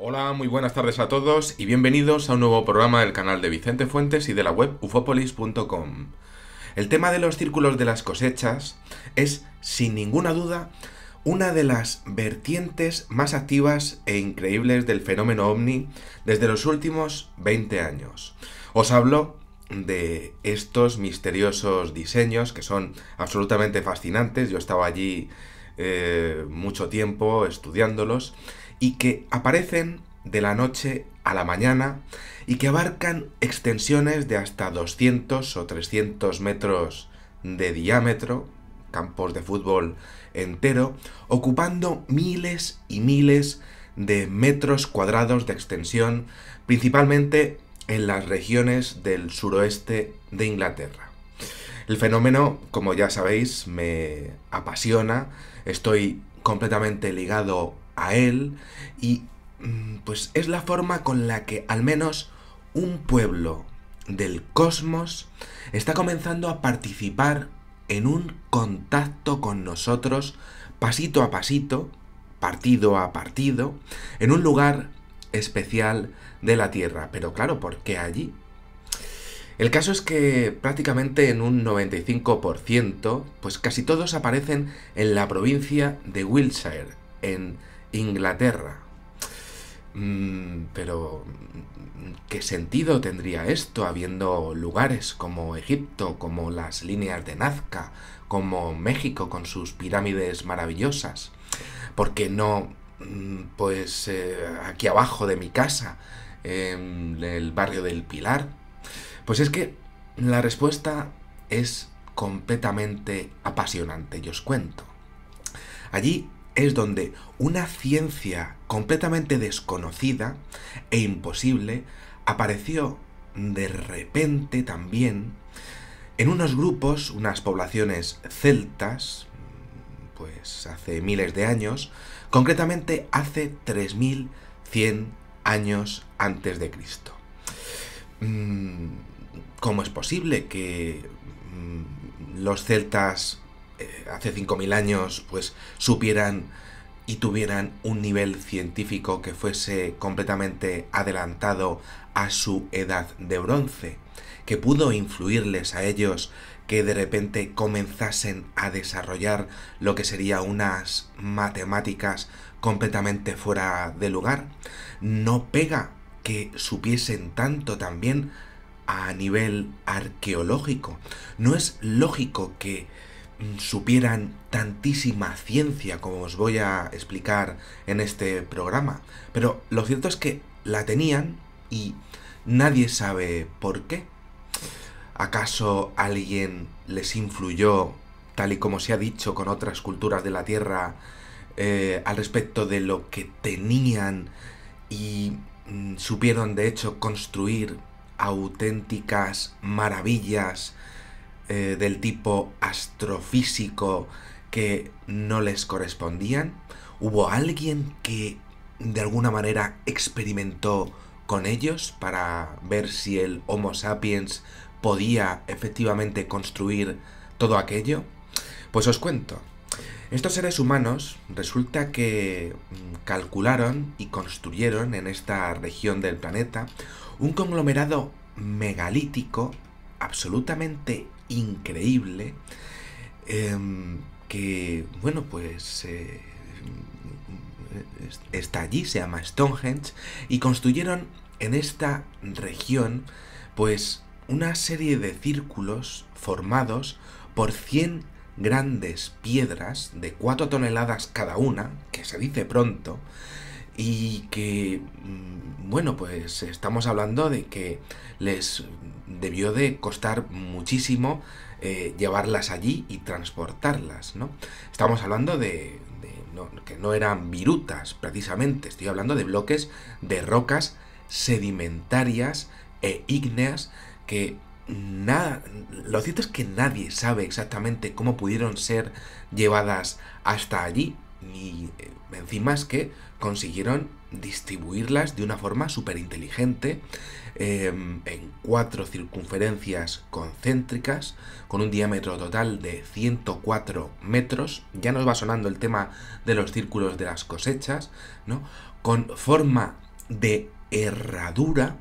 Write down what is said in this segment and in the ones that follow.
Hola, muy buenas tardes a todos y bienvenidos a un nuevo programa del canal de Vicente Fuentes y de la web ufopolis.com. El tema de los círculos de las cosechas es, sin ninguna duda, una de las vertientes más activas e increíbles del fenómeno ovni desde los últimos 20 años. Os hablo de estos misteriosos diseños que son absolutamente fascinantes. Yo estaba allí mucho tiempo estudiándolos y que aparecen de la noche a la mañana y que abarcan extensiones de hasta 200 o 300 metros de diámetro, campos de fútbol entero, ocupando miles y miles de metros cuadrados de extensión, principalmente en las regiones del suroeste de Inglaterra. El fenómeno, como ya sabéis, me apasiona, estoy completamente ligado a él y pues es la forma con la que al menos un pueblo del cosmos está comenzando a participar en un contacto con nosotros pasito a pasito, partido a partido, en un lugar especial de la Tierra. Pero claro, ¿por qué allí? El caso es que prácticamente en un 95%, pues casi todos aparecen en la provincia de Wiltshire, en Inglaterra. Pero, ¿qué sentido tendría esto habiendo lugares como Egipto, como las líneas de Nazca, como México con sus pirámides maravillosas? ¿Por qué no, pues, aquí abajo de mi casa, en el barrio del Pilar? Pues es que la respuesta es completamente apasionante, y os cuento. Allí es donde una ciencia completamente desconocida e imposible apareció de repente también en unos grupos, unas poblaciones celtas, pues hace miles de años, concretamente hace 3100 años antes de Cristo. ¿Cómo es posible que los celtas hace 5000 años pues supieran y tuvieran un nivel científico que fuese completamente adelantado a su edad de bronce, que pudo influirles a ellos que de repente comenzasen a desarrollar lo que sería unas matemáticas completamente fuera de lugar? ¿No pega que supiesen tanto también a nivel arqueológico? ¿No es lógico que supieran tantísima ciencia como os voy a explicar en este programa? Pero lo cierto es que la tenían y nadie sabe por qué. ¿Acaso alguien les influyó, tal y como se ha dicho con otras culturas de la Tierra, al respecto de lo que tenían y supieron de hecho construir auténticas maravillas del tipo astrofísico que no les correspondían? ¿Hubo alguien que de alguna manera experimentó con ellos para ver si el Homo sapiens podía efectivamente construir todo aquello? Pues os cuento. Estos seres humanos resulta que calcularon y construyeron en esta región del planeta un conglomerado megalítico absolutamente increíble, que, bueno, pues está allí, se llama Stonehenge, y construyeron en esta región pues una serie de círculos formados por 100 grandes piedras de 4 toneladas cada una, que se dice pronto, y que, bueno, pues estamos hablando de que les debió de costar muchísimo llevarlas allí y transportarlas, ¿no? Estamos hablando que no eran virutas, precisamente, estoy hablando de bloques de rocas sedimentarias e ígneas que nada, lo cierto es que nadie sabe exactamente cómo pudieron ser llevadas hasta allí, y encima es que consiguieron distribuirlas de una forma súper inteligente en 4 circunferencias concéntricas con un diámetro total de 104 metros. Ya nos va sonando el tema de los círculos de las cosechas, ¿no? Con forma de herradura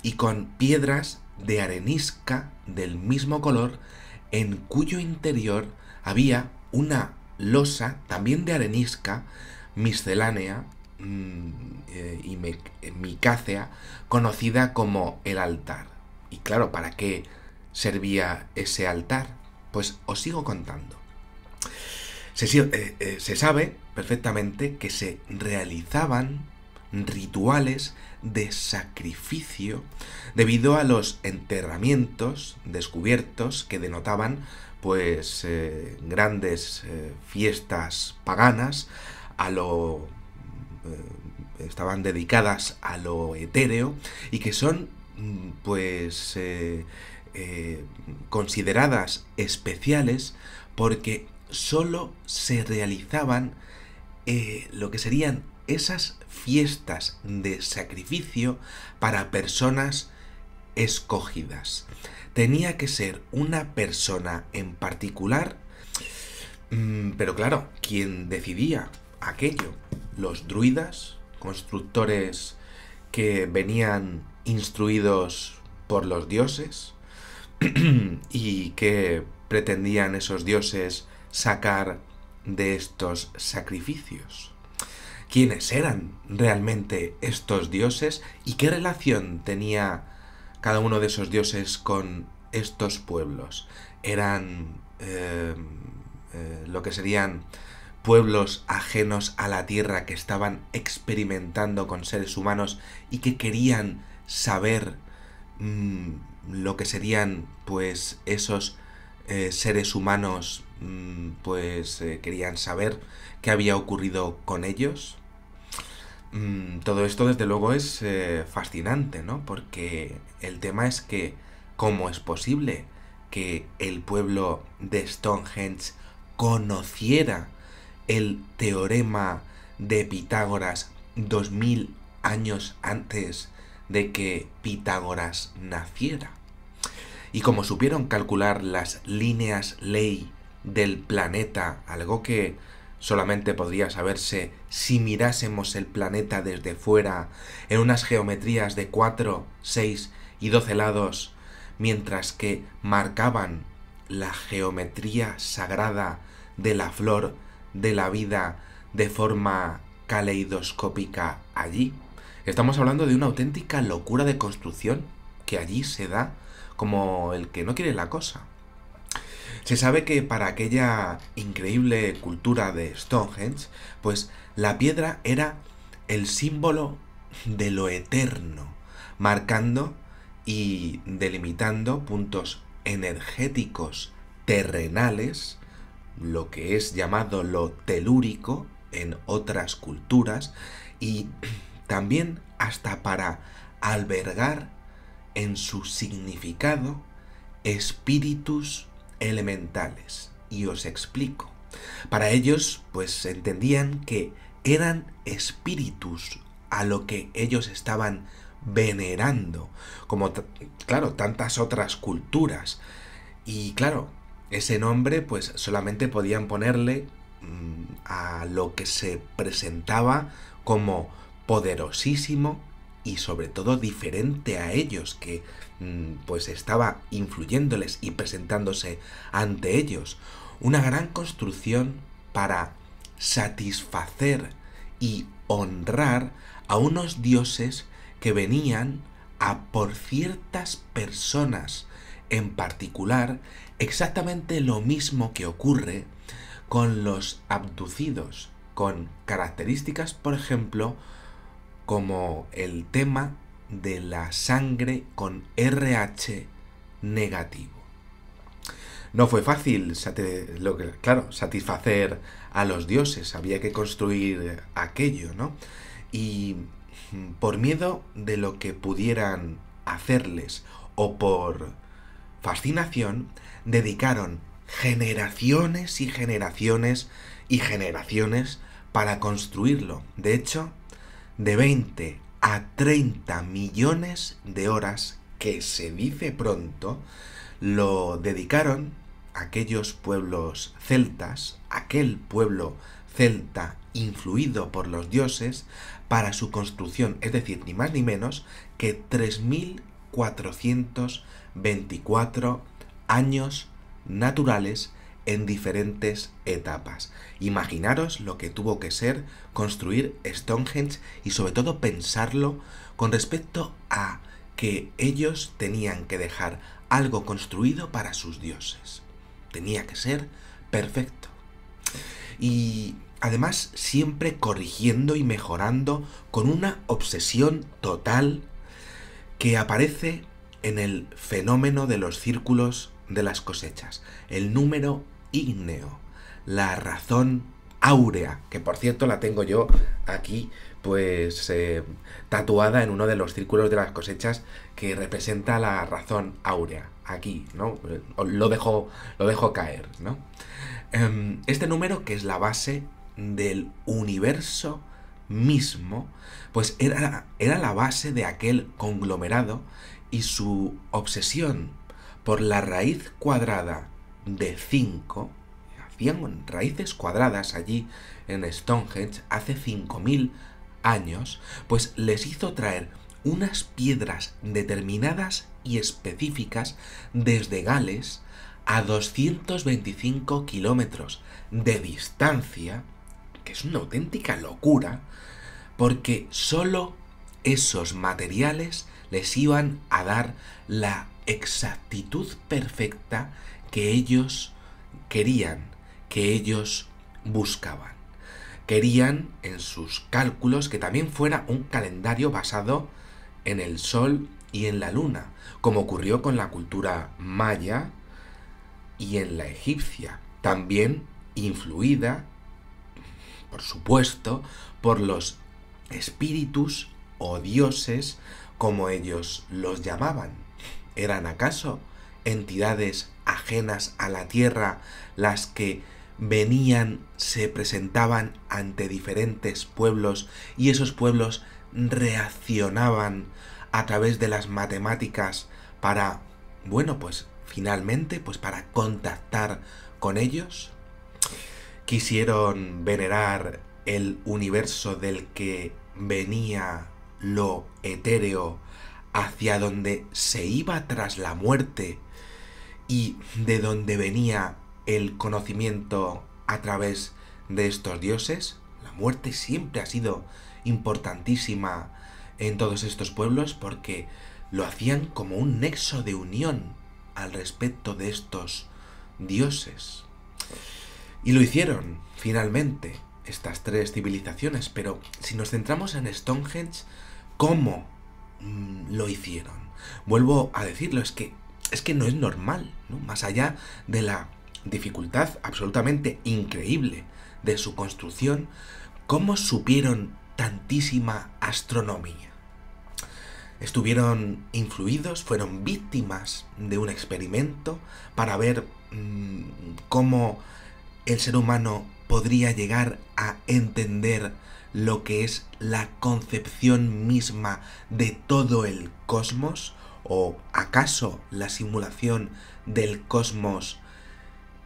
y con piedras de arenisca del mismo color, en cuyo interior había una losa también de arenisca miscelánea y micácea, conocida como el altar. Y claro, ¿para qué servía ese altar? Pues os sigo contando. Se sabe perfectamente que se realizaban rituales de sacrificio debido a los enterramientos descubiertos que denotaban pues grandes fiestas paganas a lo estaban dedicadas a lo etéreo y que son pues consideradas especiales porque solo se realizaban lo que serían esas fiestas de sacrificio para personas escogidas. Tenía que ser una persona en particular, pero claro, ¿quién decidía aquello? Los druidas, constructores que venían instruidos por los dioses y que pretendían esos dioses sacar de estos sacrificios. ¿Quiénes eran realmente estos dioses y qué relación tenía cada uno de esos dioses con estos pueblos? Eran lo que serían pueblos ajenos a la tierra que estaban experimentando con seres humanos y que querían saber lo que serían pues esos seres humanos, querían saber qué había ocurrido con ellos. Todo esto desde luego es fascinante, ¿no? Porque el tema es que ¿cómo es posible que el pueblo de Stonehenge conociera el teorema de Pitágoras 2000 años antes de que Pitágoras naciera? Y como supieron calcular las líneas ley del planeta, algo que solamente podría saberse si mirásemos el planeta desde fuera en unas geometrías de 4, 6 y 12 lados, mientras que marcaban la geometría sagrada de la flor de la vida de forma caleidoscópica allí. Estamos hablando de una auténtica locura de construcción que allí se da como el que no quiere la cosa. Se sabe que para aquella increíble cultura de Stonehenge, pues la piedra era el símbolo de lo eterno, marcando y delimitando puntos energéticos terrenales, lo que es llamado lo telúrico en otras culturas, y también hasta para albergar en su significado espíritus elementales. Y os explico. Para ellos, pues entendían que eran espíritus a lo que ellos estaban venerando, como claro, tantas otras culturas. Y claro, ese nombre pues solamente podían ponerle a lo que se presentaba como poderosísimo y sobre todo diferente a ellos, que pues estaba influyéndoles y presentándose ante ellos. Una gran construcción para satisfacer y honrar a unos dioses que venían a por ciertas personas en particular, exactamente lo mismo que ocurre con los abducidos, con características, por ejemplo, como el tema de la sangre con RH negativo. No fue fácil, satisfacer a los dioses, había que construir aquello, ¿no? Y por miedo de lo que pudieran hacerles o por fascinación, dedicaron generaciones y generaciones y generaciones para construirlo. De hecho, de 20 a 30 millones de horas, que se dice pronto, lo dedicaron aquellos pueblos celtas, aquel pueblo celta influido por los dioses para su construcción, es decir, ni más ni menos que 3424 años naturales en diferentes etapas. Imaginaros lo que tuvo que ser construir Stonehenge y sobre todo pensarlo con respecto a que ellos tenían que dejar algo construido para sus dioses. Tenía que ser perfecto. Y además siempre corrigiendo y mejorando con una obsesión total que aparece en el fenómeno de los círculos de las cosechas, el número ígneo, la razón áurea, que por cierto la tengo yo aquí pues tatuada en uno de los círculos de las cosechas que representa la razón áurea, aquí, ¿no? Lo dejo caer, ¿no? Este número, que es la base del universo mismo, pues era la base de aquel conglomerado, y su obsesión por la raíz cuadrada de 5, hacían raíces cuadradas allí en Stonehenge hace 5000 años, pues les hizo traer unas piedras determinadas y específicas desde Gales a 225 kilómetros de distancia, que es una auténtica locura, porque solo esos materiales les iban a dar la exactitud perfecta que ellos querían, que ellos buscaban. Querían en sus cálculos que también fuera un calendario basado en el sol y en la luna, como ocurrió con la cultura maya y en la egipcia, también influida, por supuesto, por los espíritus o dioses, como ellos los llamaban. ¿Eran acaso entidades ajenas a la tierra las que venían, se presentaban ante diferentes pueblos y esos pueblos reaccionaban a través de las matemáticas para, bueno, pues finalmente, pues para contactar con ellos? Quisieron venerar el universo del que venía lo etéreo, hacia donde se iba tras la muerte y de donde venía el conocimiento a través de estos dioses. La muerte siempre ha sido importantísima en todos estos pueblos porque lo hacían como un nexo de unión al respecto de estos dioses. Y lo hicieron, finalmente, estas tres civilizaciones. Pero si nos centramos en Stonehenge, ¿cómo lo hicieron? Vuelvo a decirlo, es que no es normal, ¿no? Más allá de la dificultad absolutamente increíble de su construcción, ¿cómo supieron tantísima astronomía? Estuvieron influidos, fueron víctimas de un experimento para ver cómo el ser humano podría llegar a entender lo que es la concepción misma de todo el cosmos, o acaso la simulación del cosmos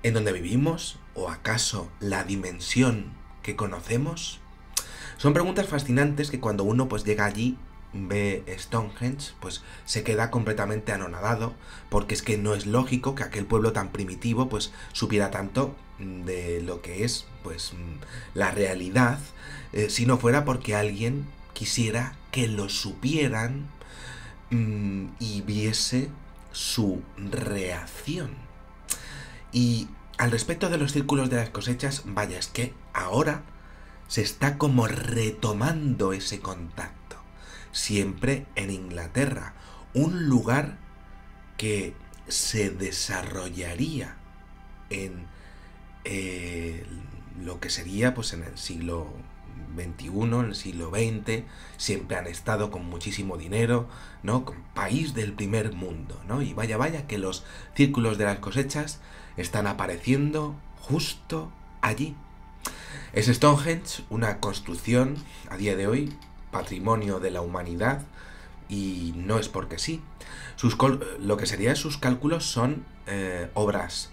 en donde vivimos, o acaso la dimensión que conocemos. Son preguntas fascinantes que cuando uno pues llega allí, ve Stonehenge, pues se queda completamente anonadado, porque es que no es lógico que aquel pueblo tan primitivo pues supiera tanto de lo que es pues la realidad, si no fuera porque alguien quisiera que lo supieran y viese su reacción. Y al respecto de los círculos de las cosechas, vaya, es que ahora se está como retomando ese contacto, siempre en Inglaterra, un lugar que se desarrollaría en lo que sería pues en el siglo XXI, en el siglo XX, siempre han estado con muchísimo dinero, ¿no? Con país del primer mundo, ¿no? Y vaya que los círculos de las cosechas están apareciendo justo allí. Es Stonehenge una construcción a día de hoy patrimonio de la humanidad, y no es porque sí. Lo que serían sus cálculos son obras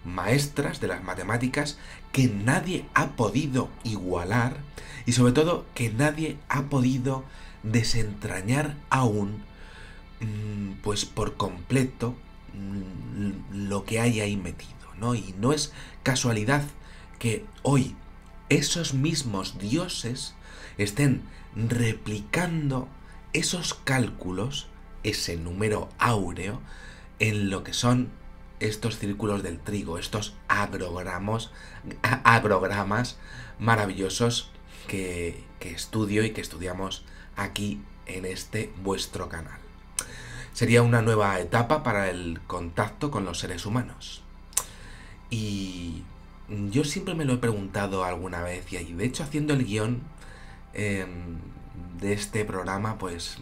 maestras de las matemáticas que nadie ha podido igualar y sobre todo que nadie ha podido desentrañar aún, pues por completo, lo que hay ahí metido, ¿no? Y no es casualidad que hoy esos mismos dioses estén replicando esos cálculos, ese número áureo, en lo que son estos círculos del trigo, estos agrogramas maravillosos que estudio y que estudiamos aquí en este vuestro canal. Sería una nueva etapa para el contacto con los seres humanos. Y yo siempre me lo he preguntado alguna vez, y de hecho haciendo el guión de este programa, pues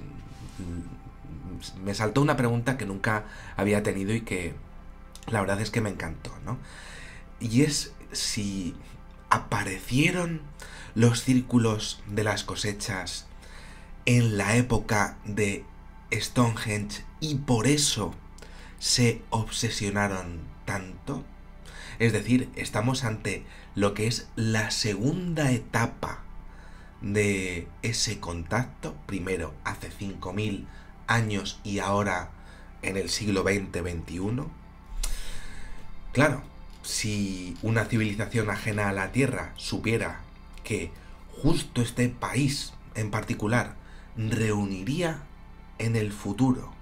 me saltó una pregunta que nunca había tenido y que la verdad es que me encantó, ¿no? Y es si aparecieron los círculos de las cosechas en la época de Stonehenge y por eso se obsesionaron tanto. Es decir, estamos ante lo que es la segunda etapa de ese contacto, primero hace 5000 años y ahora en el siglo XX-XXI. Claro, si una civilización ajena a la Tierra supiera que justo este país en particular reuniría en el futuro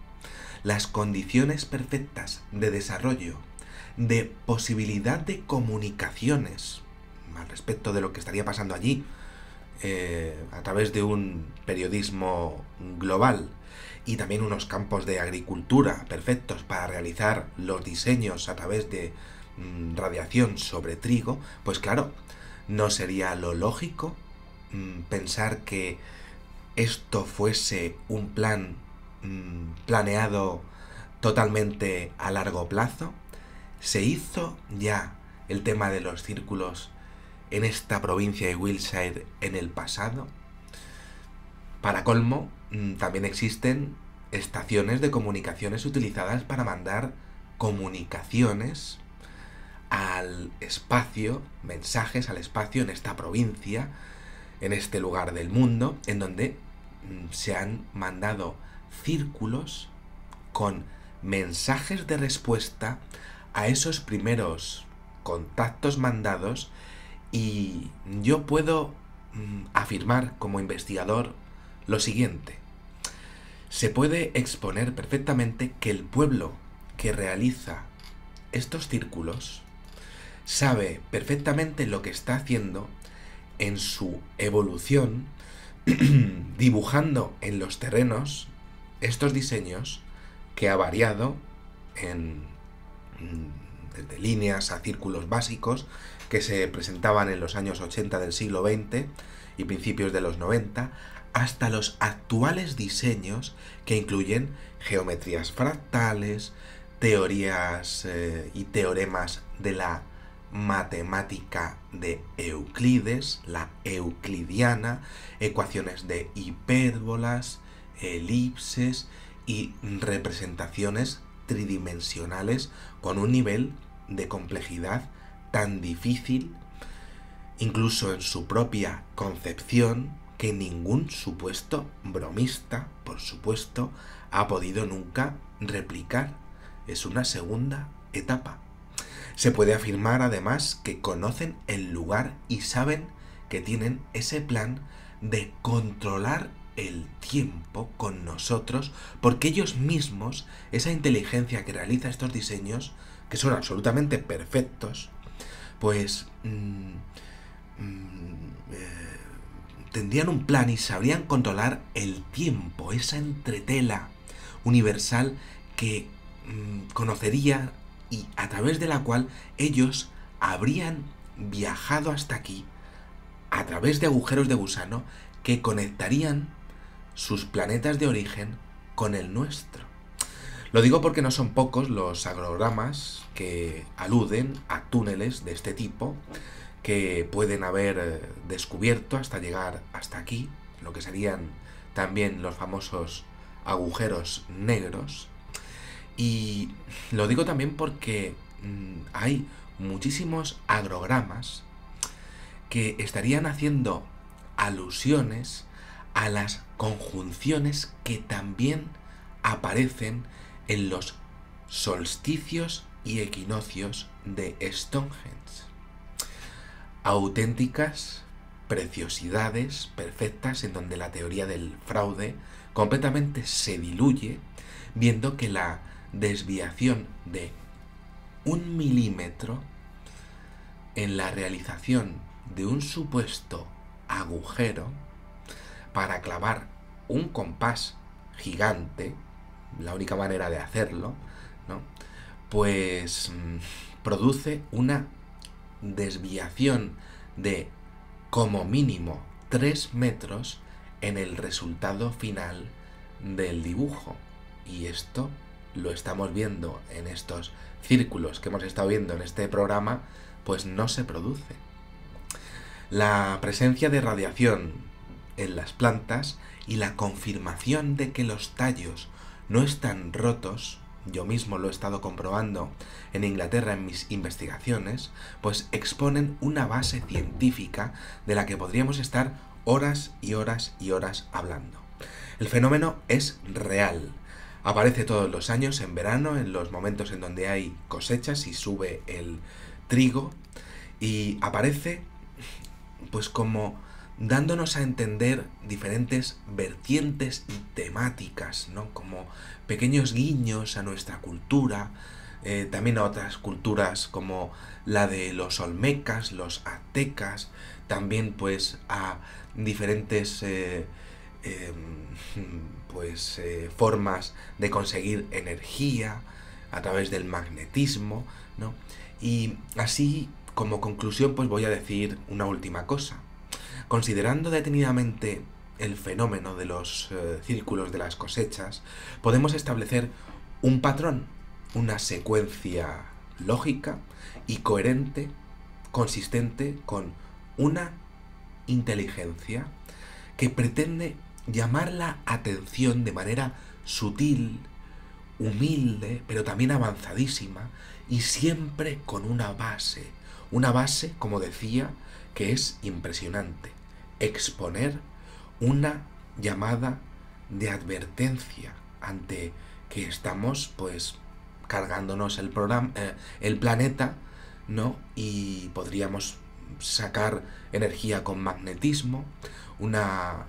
las condiciones perfectas de desarrollo, de posibilidad de comunicaciones al respecto de lo que estaría pasando allí, a través de un periodismo global y también unos campos de agricultura perfectos para realizar los diseños a través de radiación sobre trigo, pues claro, no sería lo lógico pensar que esto fuese un plan planeado totalmente a largo plazo. Se hizo ya el tema de los círculos en esta provincia de Wiltshire en el pasado. Para colmo, también existen estaciones de comunicaciones utilizadas para mandar comunicaciones al espacio, mensajes al espacio en esta provincia, en este lugar del mundo, en donde se han mandado círculos con mensajes de respuesta a esos primeros contactos mandados. Y yo puedo afirmar como investigador lo siguiente: se puede exponer perfectamente que el pueblo que realiza estos círculos sabe perfectamente lo que está haciendo en su evolución, dibujando en los terrenos estos diseños que ha variado desde líneas a círculos básicos que se presentaban en los años 80 del siglo XX y principios de los 90, hasta los actuales diseños que incluyen geometrías fractales, teorías y teoremas de la matemática de Euclides, la euclidiana, ecuaciones de hipérbolas, elipses y representaciones tridimensionales con un nivel de complejidad tan difícil, incluso en su propia concepción, que ningún supuesto bromista, por supuesto, ha podido nunca replicar. Es una segunda etapa. Se puede afirmar además que conocen el lugar y saben que tienen ese plan de controlar el tiempo con nosotros, porque ellos mismos, esa inteligencia que realiza estos diseños, que son absolutamente perfectos, pues tendrían un plan y sabrían controlar el tiempo, esa entretela universal que conocería y a través de la cual ellos habrían viajado hasta aquí a través de agujeros de gusano que conectarían sus planetas de origen con el nuestro. Lo digo porque no son pocos los agrogramas que aluden a túneles de este tipo que pueden haber descubierto hasta llegar hasta aquí, lo que serían también los famosos agujeros negros. Y lo digo también porque hay muchísimos agrogramas que estarían haciendo alusiones a las conjunciones que también aparecen en los solsticios y equinoccios de Stonehenge. Auténticas preciosidades perfectas en donde la teoría del fraude completamente se diluye, viendo que la desviación de 1 milímetro en la realización de un supuesto agujero para clavar un compás gigante, la única manera de hacerlo, ¿no? Pues produce una desviación de como mínimo 3 metros en el resultado final del dibujo. Y esto lo estamos viendo en estos círculos que hemos estado viendo en este programa, pues no se produce. La presencia de radiación en las plantas y la confirmación de que los tallos no están rotos, yo mismo lo he estado comprobando en Inglaterra en mis investigaciones, pues exponen una base científica de la que podríamos estar horas y horas y horas hablando. El fenómeno es real. Aparece todos los años en verano, en los momentos en donde hay cosechas y sube el trigo, y aparece pues como dándonos a entender diferentes vertientes temáticas, ¿no? Como pequeños guiños a nuestra cultura, también a otras culturas como la de los olmecas, los aztecas, también pues a diferentes formas de conseguir energía a través del magnetismo, ¿no? Y así, como conclusión, pues voy a decir una última cosa. Considerando detenidamente el fenómeno de los círculos de las cosechas, podemos establecer un patrón, una secuencia lógica y coherente, consistente con una inteligencia que pretende llamar la atención de manera sutil, humilde, pero también avanzadísima, y siempre con una base, como decía, que es impresionante: exponer una llamada de advertencia ante que estamos pues cargándonos el planeta, ¿no? Y podríamos sacar energía con magnetismo, una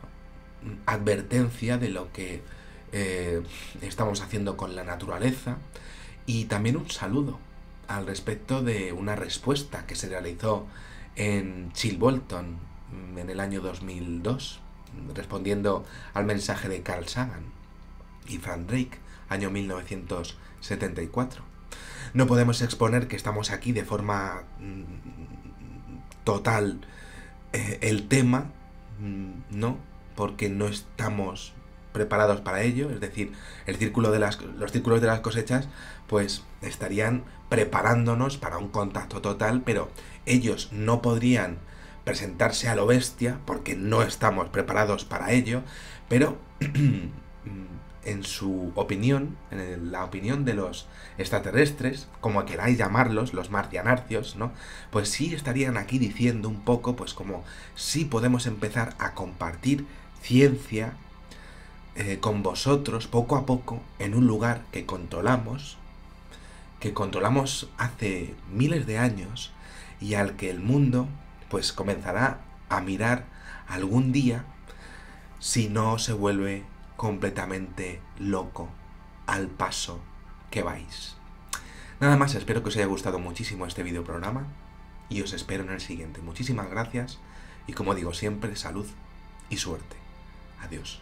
advertencia de lo que estamos haciendo con la naturaleza, y también un saludo al respecto de una respuesta que se realizó en Chilbolton en el año 2002, respondiendo al mensaje de Carl Sagan y Frank Drake, año 1974. No podemos exponer que estamos aquí de forma total el tema, ¿no? Porque no estamos preparados para ello, es decir, los círculos de las cosechas pues estarían preparándonos para un contacto total, pero ellos no podrían presentarse a lo bestia porque no estamos preparados para ello, pero en su opinión, en la opinión de los extraterrestres, como queráis llamarlos, los marcianarcios, ¿no? Pues sí estarían aquí diciendo un poco, pues como sí podemos empezar a compartir ciencia con vosotros poco a poco en un lugar que controlamos hace miles de años, y al que el mundo pues comenzará a mirar algún día si no se vuelve completamente loco al paso que vais. Nada más, espero que os haya gustado muchísimo este videoprograma y os espero en el siguiente. Muchísimas gracias y, como digo siempre, salud y suerte. Adiós.